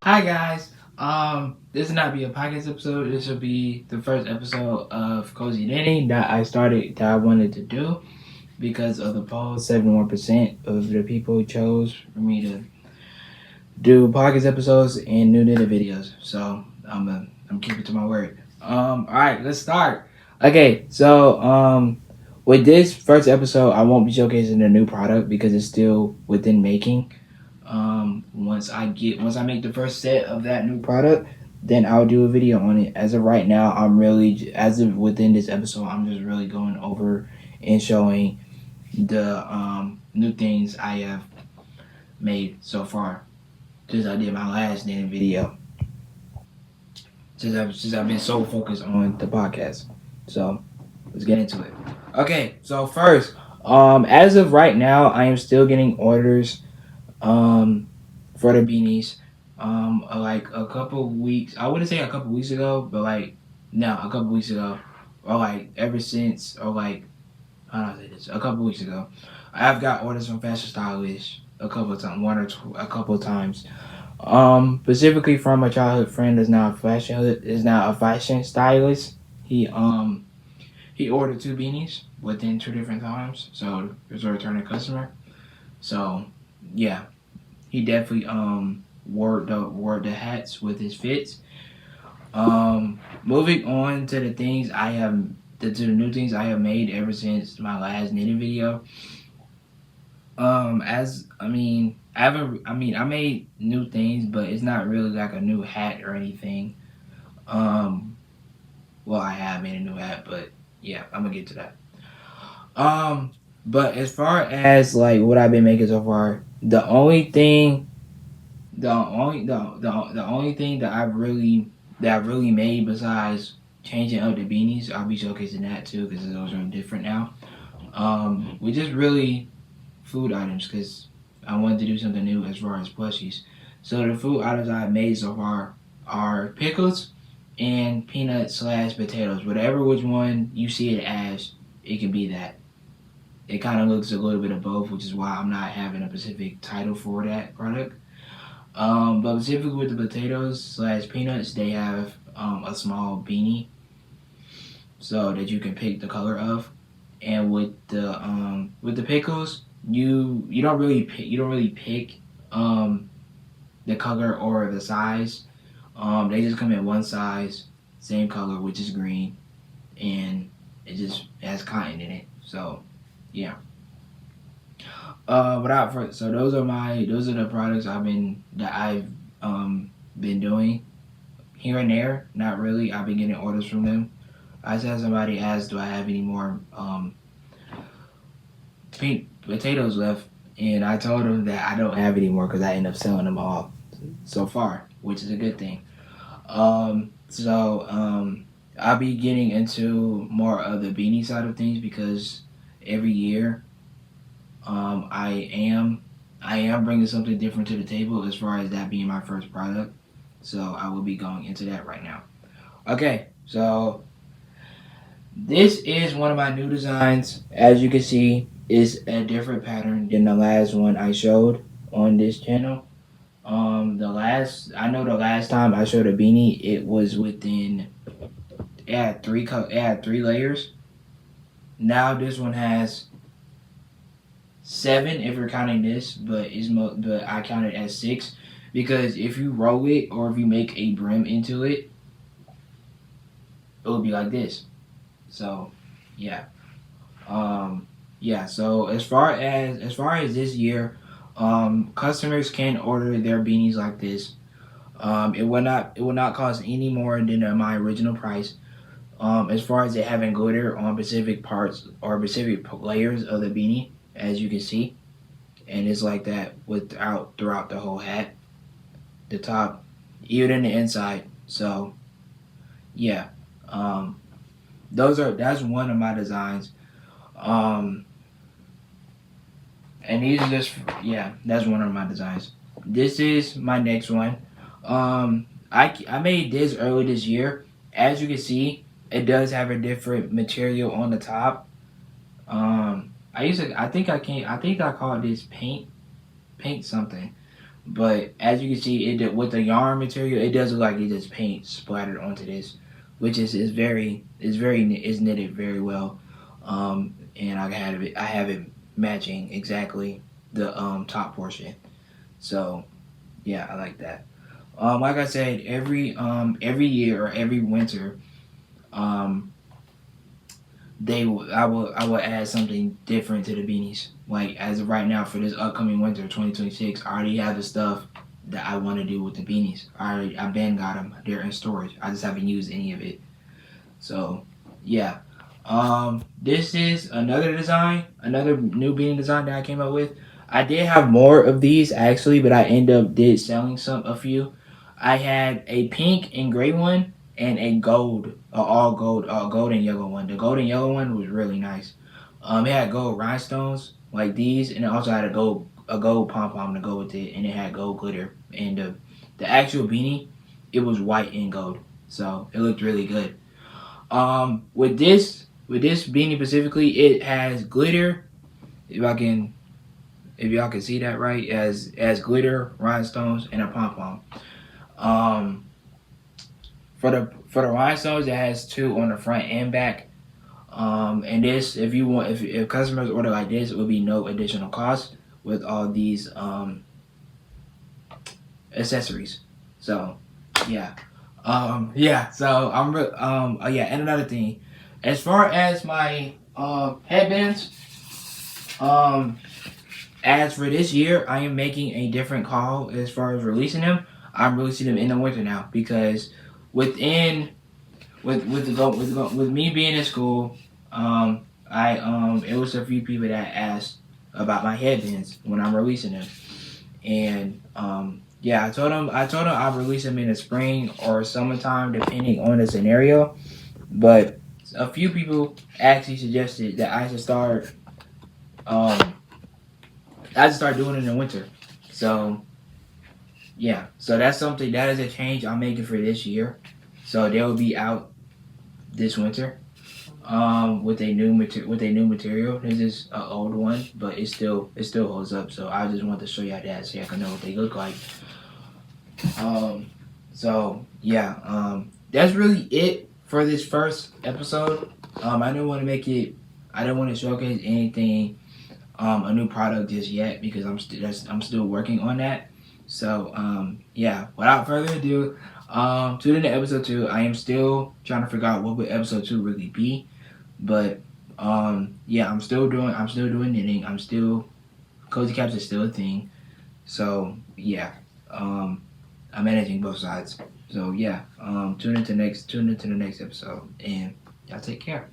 Hi guys. This will not be a podcast episode. This will be the first episode of Cozy Denny that I wanted to do because of the poll. 71% of the people chose for me to do podcast episodes and new data videos. So I'm keeping to my word. All right, let's start. Okay, so with this first episode, I won't be showcasing the new product because it's still within making. Once I make the first set of that new product, then I'll do a video on it. As of right now, as of within this episode, I'm just really going over and showing the new things I have made so far since I did my last knitting video. Since I've been so focused on the podcast, so let's get into it. Okay, so first, as of right now, I am still getting orders um, for the beanies. Like a couple weeks, I wouldn't say a couple weeks ago, but like no, a couple weeks ago, or like ever since, or like how do I say this? A couple weeks ago, I've got orders from Fashion Stylish a couple of times, a couple of times. Specifically from a childhood friend is now a fashion stylist. He um he ordered two beanies within two different times, so there's a returning customer. So yeah, he definitely wore the hats with his fits. Moving on to the things I have to the new things I have made ever since my last knitting video. As I mean, I made new things, but it's not really like a new hat or anything. Um, well, I have made a new hat, but yeah, I'm gonna get to that. But as far as like what I've been making so far, the only thing that I really made besides changing up the beanies, I'll be showcasing that too because those are different now. We just really food items because I wanted to do something new as far as plushies. So the food items I've made so far are pickles and peanut/potatoes. Whatever which one you see it as, it can be that. It kind of looks a little bit of both, which is why I'm not having a specific title for that product. But specifically with the potatoes/peanuts, they have a small beanie so that you can pick the color of. And with the pickles, you don't really pick um, the color or the size. They just come in one size, same color, which is green, and it just has cotton in it. So yeah. So those are the products I've been doing here and there. Not really. I've been getting orders from them. I just had somebody ask, do I have any more potatoes left? And I told them that I don't have any more because I end up selling them all so far, which is a good thing. I'll be getting into more of the beanie side of things because every year um, I am I am bringing something different to the table as far as that being my first product. So I will be going into that right now. Okay, so this is one of my new designs. As you can see, it's a different pattern than the last one I showed on this channel. The last time I showed a beanie, it had three layers. Now this one has seven if you're counting this, but I count it as six because if you roll it or if you make a brim into it, it will be like this. So, yeah. Yeah. So as far as this year, customers can order their beanies like this. It will not cost any more than my original price. As far as it having glitter on specific parts or specific layers of the beanie, as you can see, and it's like that throughout the whole hat, the top, even the inside. So yeah, um, that's one of my designs. Um, and these are just yeah, that's one of my designs. This is my next one. I made this early this year. As you can see, it does have a different material on the top. I think I called this paint something. But as you can see, with the yarn material, it does look like it just paint splattered onto this, which is knitted very well. And I have it matching exactly the top portion. So yeah, I like that. Like I said, every year or every winter, um, I will add something different to the beanies. Like as of right now for this upcoming winter 2026, I already have the stuff that I want to do with the beanies. I've been got them. They're in storage. I just haven't used any of it. So yeah. This is another design, another new beanie design that I came up with. I did have more of these actually, but I end up did selling a few. I had a pink and gray one and a gold and yellow one. The gold and yellow one was really nice. It had gold rhinestones like these, and it also had a gold pom pom to go with it, and it had gold glitter. And the actual beanie, it was white and gold, so it looked really good. With this beanie specifically, it has glitter. If I can, if y'all can see that right, as glitter, rhinestones, and a pom pom. Um, for the rhinestones, it has two on the front and back. And this, if you want, if customers order like this, it will be no additional cost with all these accessories. So, yeah. Yeah. So yeah. And another thing, as far as my headbands, um, as for this year, I am making a different call as far as releasing them. I'm releasing them in the winter now because within with me being in school, I it was a few people that asked about my headbands when I'm releasing them, and yeah, I told them I'll release them in the spring or summertime depending on the scenario. But a few people actually suggested that um I should start doing it in the winter. So yeah, so that's something that is a change I'm making for this year. So they will be out this winter with a new material. This is an old one, but it still holds up. So I just want to show you that so you can know what they look like. Um, so yeah, that's really it for this first episode. I didn't want to make it. I didn't want to showcase anything, a new product just yet because I'm still working on that. So yeah, without further ado, tune in to episode two. I am still trying to figure out what would episode two really be, but yeah, I'm still doing knitting. I'm still cozy caps is still a thing. So yeah, um, I'm managing both sides. So yeah, tune into the next episode, and y'all take care.